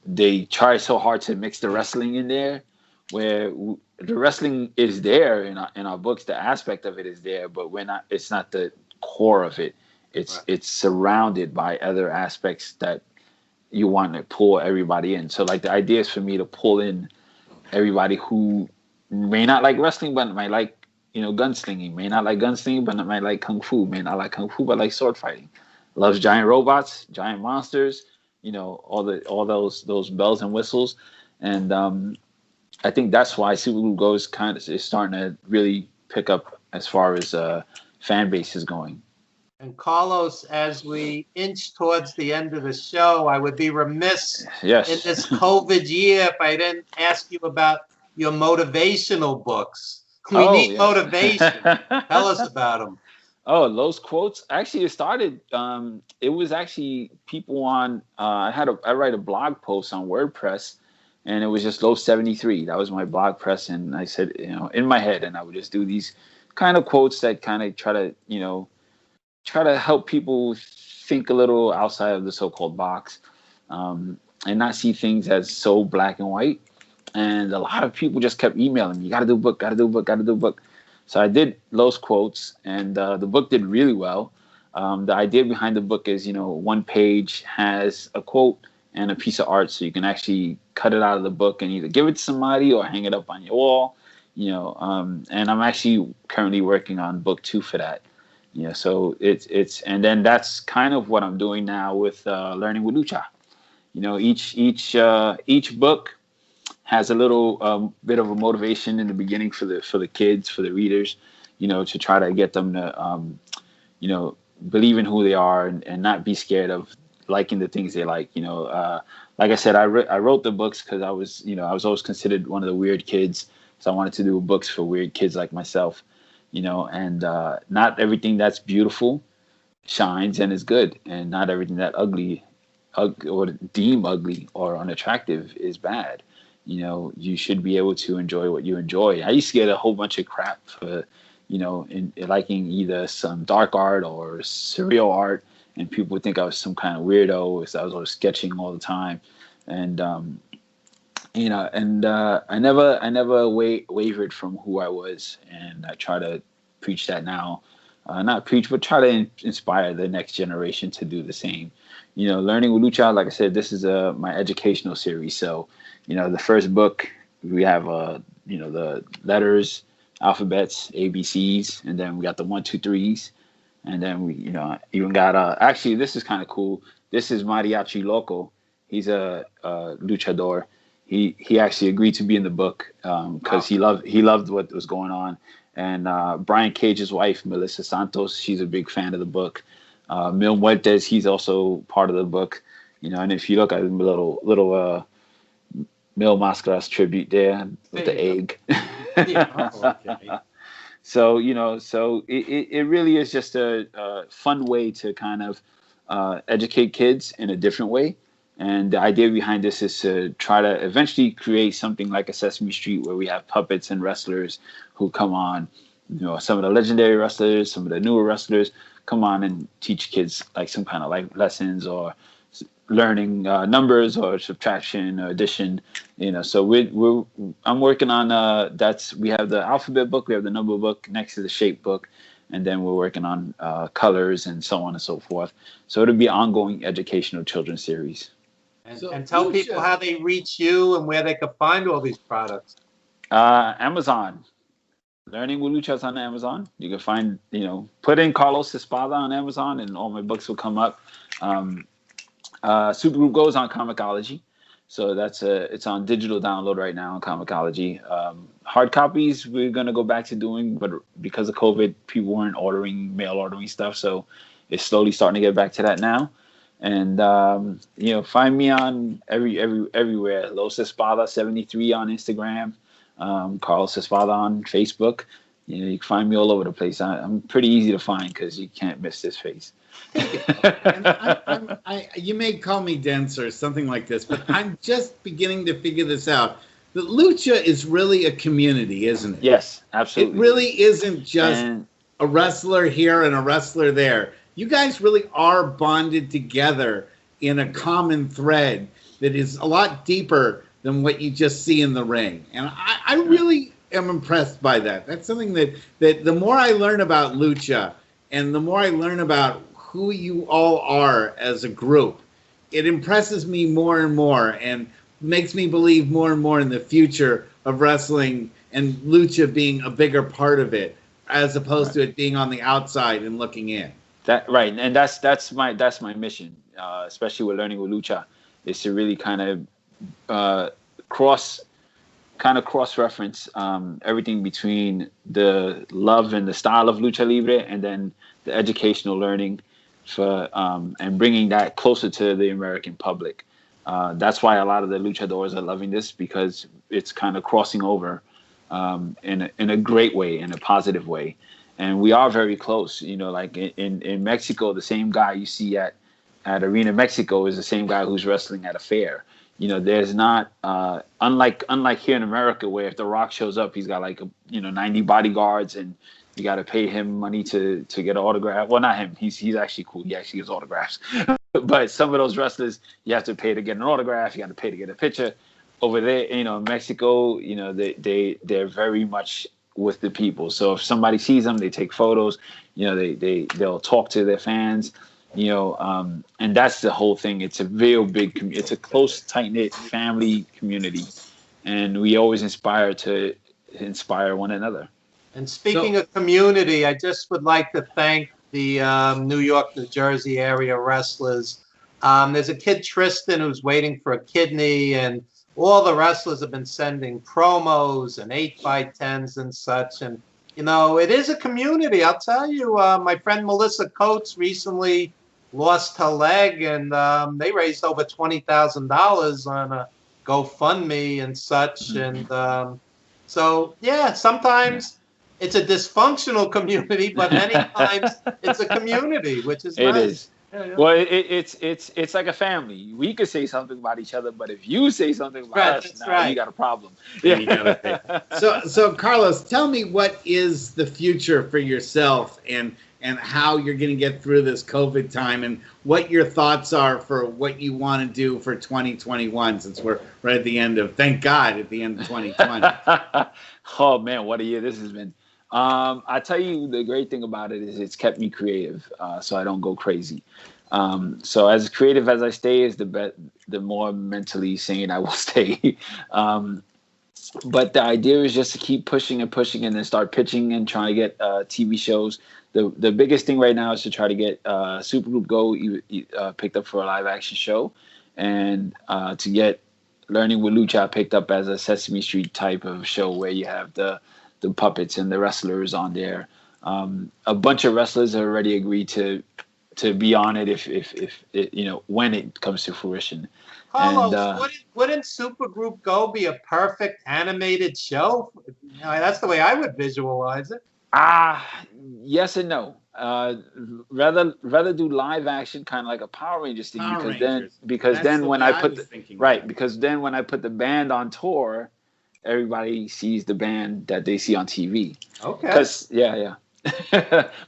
they try so hard to mix the wrestling in there, where the wrestling is there in our books. The aspect of it is there, but it's not the core of it. It's surrounded by other aspects that you want to pull everybody in. So like the idea is for me to pull in everybody who may not like wrestling, but might like, gunslinging, may not like gunslinging, but might like kung fu, may not like kung fu, but like sword fighting, loves giant robots, giant monsters, all those bells and whistles. And I think that's why Supergroup Go is starting to really pick up as far as fan base is going. And Carlos, as we inch towards the end of the show, I would be remiss in this COVID year if I didn't ask you about your motivational books. We need motivation. Tell us about them. Oh, those quotes. Actually, it started. It was actually people on. I write a blog post on WordPress, and it was just Low 73. That was my blog press, and I said, in my head, and I would just do these kind of quotes that kind of try to help people think a little outside of the so-called box, and not see things as so black and white. And a lot of people just kept emailing me, "You got to do a book, got to do a book, got to do a book." So I did those quotes, and the book did really well. The idea behind the book is, one page has a quote and a piece of art, so you can actually cut it out of the book and either give it to somebody or hang it up on your wall. And I'm actually currently working on book 2 for that. So it's and then that's kind of what I'm doing now with Learning with Lucha. Each book has a little bit of a motivation in the beginning for the kids, for the readers, to try to get them to believe in who they are and not be scared of liking the things they like. Like I said, I wrote the books because I was always considered one of the weird kids, so I wanted to do books for weird kids like myself. And not everything that's beautiful shines and is good, and not everything that ugly or deem ugly or unattractive is bad. You should be able to enjoy what you enjoy. I used to get a whole bunch of crap for, in liking either some dark art or surreal art, and people would think I was some kind of weirdo because I was always sketching all the time, and I never wavered from who I was, and I try to preach that now. Not preach, but try to inspire the next generation to do the same. Learning with Lucha, like I said, this is my educational series. So, the first book, we have, the letters, alphabets, ABCs, and then we got the 1, 2, 3s. And then we, even got, actually, this is kind of cool. This is Mariachi Loco. He's a luchador. He actually agreed to be in the book because he loved what was going on. And Brian Cage's wife, Melissa Santos, she's a big fan of the book. Mil Muertes, he's also part of the book. And if you look at a little Mil Mascaras tribute there with the egg. Yeah, okay. So, it really is just a fun way to kind of educate kids in a different way. And the idea behind this is to try to eventually create something like a Sesame Street where we have puppets and wrestlers who come on, some of the legendary wrestlers, some of the newer wrestlers come on and teach kids like some kind of like lessons or learning numbers or subtraction or addition, So I'm working on we have the alphabet book, we have the number book, next to the shape book, and then we're working on colors and so on and so forth. So it'll be an ongoing educational children's series. And tell people how they reach you and where they can find all these products. Amazon. Learning with Lucha is on Amazon. You can find, put in Carlos Espada on Amazon and all my books will come up. Supergroup Go is on Comixology. So it's on digital download right now on Comixology. Hard copies we're going to go back to doing, but because of COVID, people weren't mail ordering stuff. So it's slowly starting to get back to that now. And, find me on everywhere. Los Espada 73 on Instagram. Carlos Espada on Facebook. You can find me all over the place. I'm pretty easy to find because you can't miss this face. You may call me dense or something like this, but I'm just beginning to figure this out. The lucha is really a community, isn't it? Yes, absolutely. It really isn't just a wrestler here and a wrestler there. You guys really are bonded together in a common thread that is a lot deeper than what you just see in the ring. And I really am impressed by that. That's something that the more I learn about lucha and the more I learn about who you all are as a group, it impresses me more and more and makes me believe more and more in the future of wrestling and lucha being a bigger part of it, as opposed to it being on the outside and looking in. And that's my mission, especially with Learning with Lucha, is to really kind of cross-reference everything between the love and the style of Lucha Libre and then the educational learning for and bringing that closer to the American public. That's why a lot of the luchadors are loving this, because it's kind of crossing over in a great way, in a positive way. And we are very close. Like in Mexico, the same guy you see at Arena Mexico is the same guy who's wrestling at a fair. There's not unlike here in America, where if The Rock shows up, he's got 90 bodyguards and you got to pay him money to get an autograph. Well, not him. He's actually cool. He actually gives autographs. But some of those wrestlers, you have to pay to get an autograph. You got to pay to get a picture. Over there, in Mexico, they're very much with the people. So if somebody sees them, they take photos. They'll talk to their fans. And that's the whole thing. It's a real big it's a close, tight-knit family community, and we always inspire one another. And speaking of community, I just would like to thank the New York, New Jersey area wrestlers. There's a kid, Tristan, who's waiting for a kidney, and all the wrestlers have been sending promos and 8x10s and such. And, it is a community. I'll tell you, my friend Melissa Coates recently lost her leg, and they raised over $20,000 on a GoFundMe and such. And sometimes it's a dysfunctional community, but many times it's a community, which is nice. It is. Yeah. Well, it's like a family. We could say something about each other, but if you say something about us, you got a problem. Yeah. So Carlos, tell me, what is the future for yourself and how you're going to get through this COVID time, and what your thoughts are for what you want to do for 2021, since we're right at the end of, thank God, at the end of 2020. Oh man, what a year this has been. I tell you, the great thing about it is it's kept me creative, so I don't go crazy. So as creative as I stay, is the more mentally sane I will stay. But the idea is just to keep pushing and pushing, and then start pitching and trying to get TV shows. The biggest thing right now is to try to get Supergroup Go picked up for a live action show, and to get Learning with Lucha picked up as a Sesame Street type of show where you have the puppets and the wrestlers on there. A bunch of wrestlers have already agreed to be on it if when it comes to fruition. Carlos, and, wouldn't Supergroup Go be a perfect animated show? That's the way I would visualize it. Yes and no. Rather do live action, kind of like a Power Rangers thing, because then when I put the band on tour, everybody sees the band that they see on TV. Okay.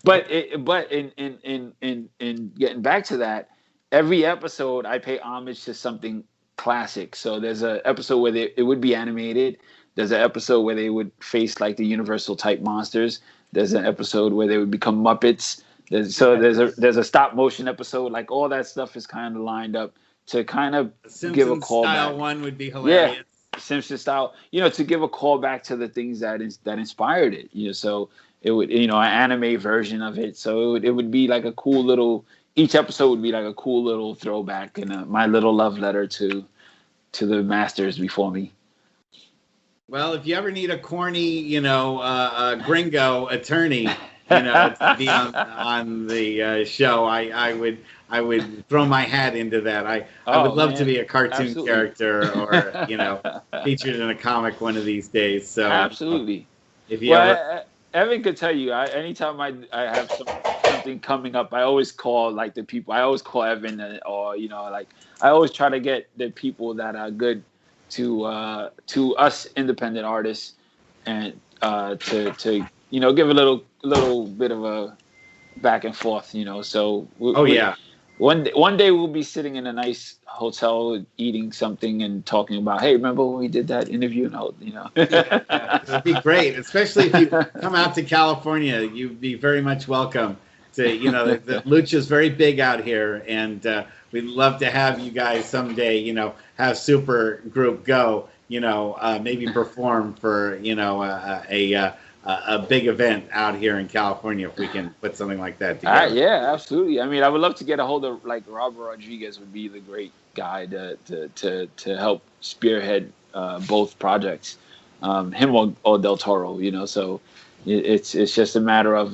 But in getting back to that, every episode I pay homage to something classic. So there's an episode where it would be animated. There's an episode where they would face like the Universal type monsters. There's an episode where they would become Muppets. There's a stop motion episode. Like all that stuff is kind of lined up to kind of give a Simpsons call style back. one would be hilarious. Yeah, Simpson style. To give a call back to the things that inspired it. So it would, an anime version of it. So it would be like a cool little. Each episode would be like a cool little throwback and my little love letter to the masters before me. Well, if you ever need a corny, gringo attorney, to be on the show, I would throw my hat into that. I would love to be a cartoon character or featured in a comic one of these days. So absolutely. If you Evan could tell you, anytime I have something coming up, I always call like the people. I always call Evan, or I always try to get the people that are good to us independent artists, and to give a little bit of a back and forth. So one day we'll be sitting in a nice hotel eating something and talking about, hey, remember when we did that interview? It'd be great, especially if you come out to California. You'd be very much welcome. The lucha is very big out here, and we'd love to have you guys someday. Have Super Group go. Maybe perform for a big event out here in California if we can put something like that together. Yeah, absolutely. I mean, I would love to get a hold of like Robert Rodriguez would be the great guy to help spearhead both projects, him or Del Toro. So it's just a matter of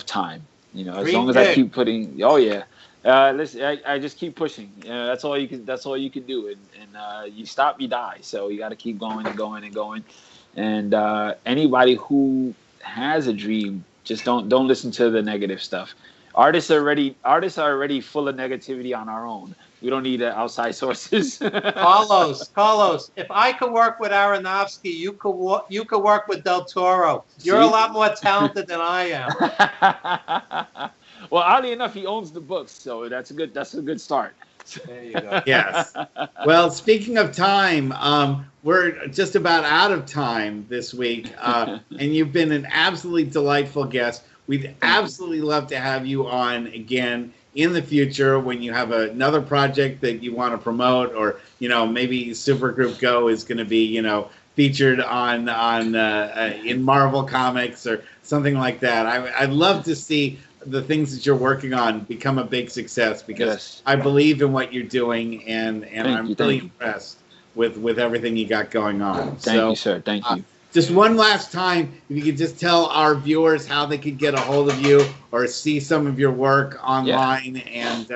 time. As long as I keep putting. Oh yeah. Listen, I just keep pushing. That's all you can. That's all you can do. And you stop, you die. So you got to keep going and going and going. And anybody who has a dream, just don't listen to the negative stuff. Artists are already full of negativity on our own. We don't need outside sources. Carlos, if I could work with Aronofsky, you could work with Del Toro. You're a lot more talented than I am. Well, oddly enough, he owns the books, so that's a good start. There you go. Yes. Well, speaking of time, we're just about out of time this week, and you've been an absolutely delightful guest. We'd absolutely love to have you on again in the future when you have another project that you want to promote, or maybe Supergroup Go is going to be featured on in Marvel Comics or something like that. I'd love to see the things that you're working on become a big success, because I believe in what you're doing, and I'm really impressed with everything you got going on. Thank you, sir. Thank you. Just one last time, if you could just tell our viewers how they could get a hold of you or see some of your work online, and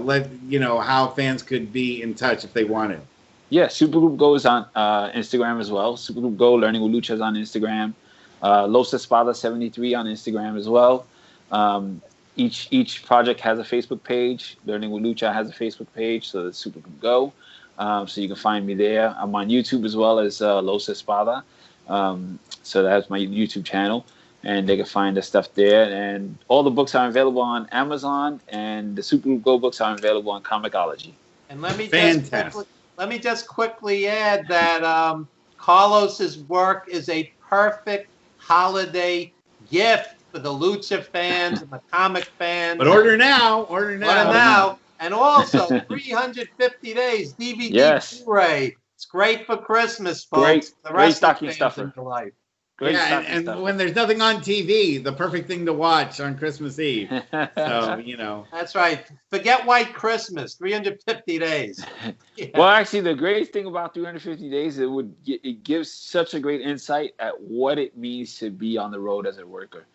let how fans could be in touch if they wanted. Yeah, Supergroup Go is on Instagram as well. Supergroup Go Learning with Lucha is on Instagram. Los Espada 73 on Instagram as well. Each project has a Facebook page. Learning with Lucha has a Facebook page, so that's Supergroup Go. So you can find me there. I'm on YouTube as well as Los Espada. So that's my YouTube channel, and they can find the stuff there. And all the books are available on Amazon, and the Supergroup Go books are available on Comixology. And let me just quickly add that Carlos's work is a perfect holiday gift for the lucha fans and the comic fans. But order now. And also 350 days DVD Blu-ray. It's great for Christmas, folks. Great stocking stuffer. And when there's nothing on TV, the perfect thing to watch on Christmas Eve. So, That's right. Forget White Christmas, 350 days. Yeah. Well, actually, the greatest thing about 350 days, it gives such a great insight at what it means to be on the road as a worker.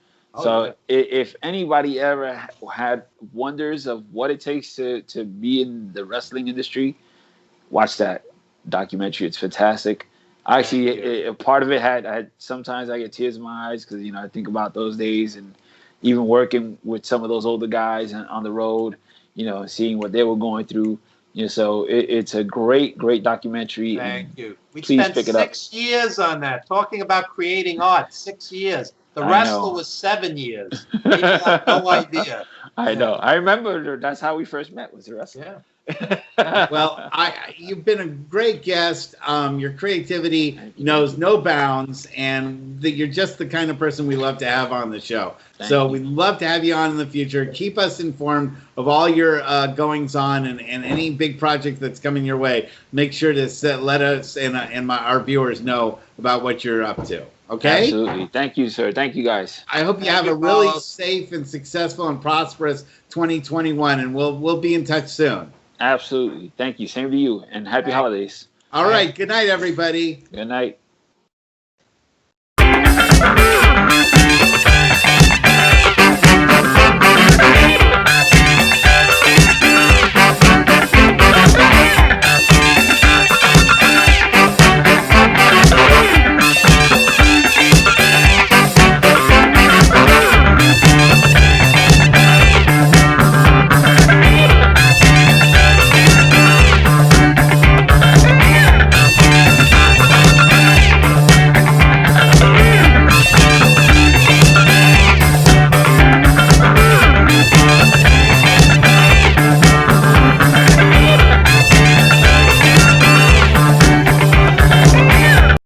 If anybody ever had wonders of what it takes to be in the wrestling industry, watch that documentary. It's fantastic. Actually, a part of it sometimes I get tears in my eyes because I think about those days, and even working with some of those older guys on the road, seeing what they were going through. So it's a great documentary. Thank you. We spent 6 years on that, talking about creating art. 6 years. The wrestler was 7 years. People have no idea. I know. I remember that's how we first met, was the wrestler. Yeah. Well, you've been a great guest. Your creativity knows no bounds, and you're just the kind of person we love to have on the show. So we'd love to have you on in the future. Keep us informed of all your goings on and any big project that's coming your way. Make sure to let us and our viewers know about what you're up to. Okay? Absolutely. Thank you, sir. Thank you, guys. I hope you have a really safe and successful and prosperous 2021, and we'll be in touch soon. Absolutely. Thank you. Same to you, and happy holidays. All right. Good night, everybody. Good night.